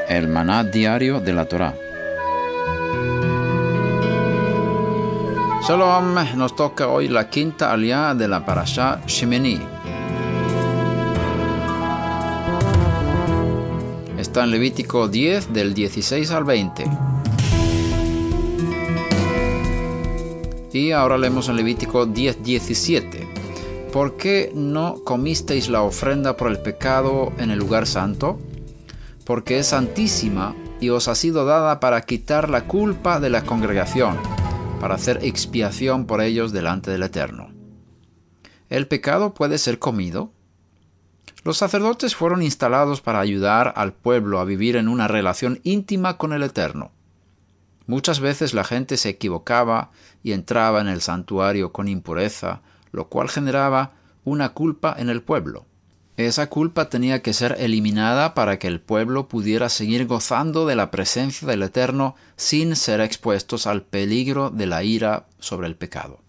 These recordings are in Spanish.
El maná diario de la Torá. Shalom, nos toca hoy la quinta aliyá de la parashá Shemini. Está en Levítico 10 del 16 al 20. Y ahora leemos en Levítico 10:17. ¿Por qué no comisteis la ofrenda por el pecado en el lugar santo? Porque es santísima y os ha sido dada para quitar la culpa de la congregación, para hacer expiación por ellos delante del Eterno. ¿El pecado puede ser comido? Los sacerdotes fueron instalados para ayudar al pueblo a vivir en una relación íntima con el Eterno. Muchas veces la gente se equivocaba y entraba en el santuario con impureza, lo cual generaba una culpa en el pueblo. Esa culpa tenía que ser eliminada para que el pueblo pudiera seguir gozando de la presencia del Eterno sin ser expuestos al peligro de la ira sobre el pecado.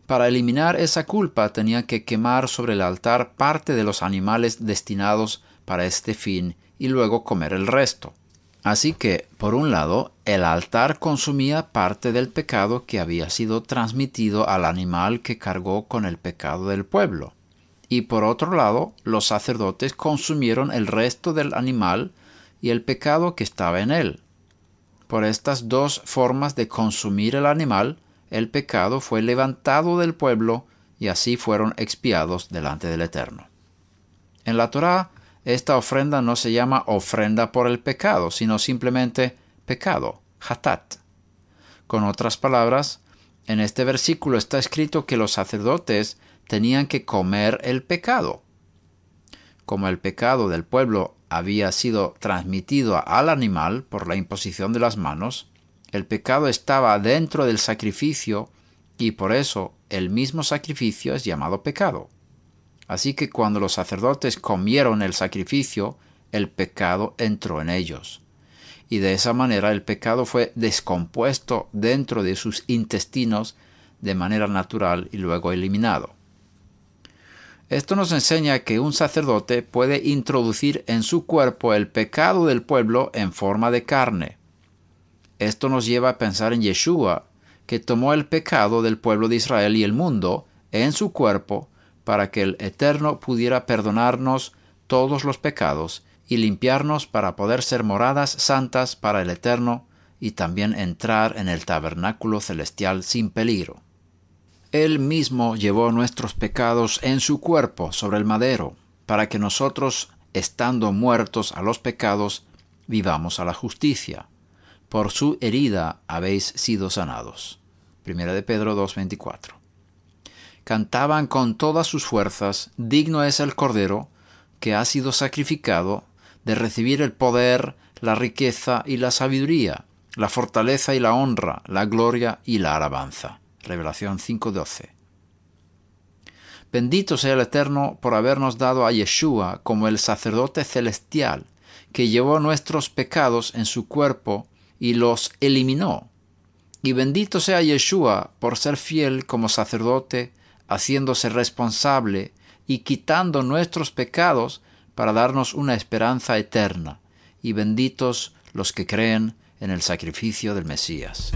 Para eliminar esa culpa tenía que quemar sobre el altar parte de los animales destinados para este fin y luego comer el resto. Así que, por un lado, el altar consumía parte del pecado que había sido transmitido al animal que cargó con el pecado del pueblo. Y por otro lado, los sacerdotes consumieron el resto del animal y el pecado que estaba en él. Por estas dos formas de consumir el animal, el pecado fue levantado del pueblo y así fueron expiados delante del Eterno. En la Torá, esta ofrenda no se llama ofrenda por el pecado, sino simplemente pecado, hatat. Con otras palabras, en este versículo está escrito que los sacerdotes tenían que comer el pecado. Como el pecado del pueblo había sido transmitido al animal por la imposición de las manos, el pecado estaba dentro del sacrificio y por eso el mismo sacrificio es llamado pecado. Así que cuando los sacerdotes comieron el sacrificio, el pecado entró en ellos. Y de esa manera el pecado fue descompuesto dentro de sus intestinos de manera natural y luego eliminado. Esto nos enseña que un sacerdote puede introducir en su cuerpo el pecado del pueblo en forma de carne. Esto nos lleva a pensar en Yeshua, que tomó el pecado del pueblo de Israel y el mundo en su cuerpo para que el Eterno pudiera perdonarnos todos los pecados y limpiarnos para poder ser moradas santas para el Eterno y también entrar en el tabernáculo celestial sin peligro. Él mismo llevó nuestros pecados en su cuerpo sobre el madero, para que nosotros, estando muertos a los pecados, vivamos a la justicia. Por su herida habéis sido sanados. 1 de Pedro 2:24. Cantaban con todas sus fuerzas, digno es el Cordero, que ha sido sacrificado, de recibir el poder, la riqueza y la sabiduría, la fortaleza y la honra, la gloria y la alabanza. Revelación 5:12. Bendito sea el Eterno por habernos dado a Yeshua como el sacerdote celestial, que llevó nuestros pecados en su cuerpo y los eliminó. Y bendito sea Yeshua por ser fiel como sacerdote, haciéndose responsable y quitando nuestros pecados para darnos una esperanza eterna. Y benditos los que creen en el sacrificio del Mesías.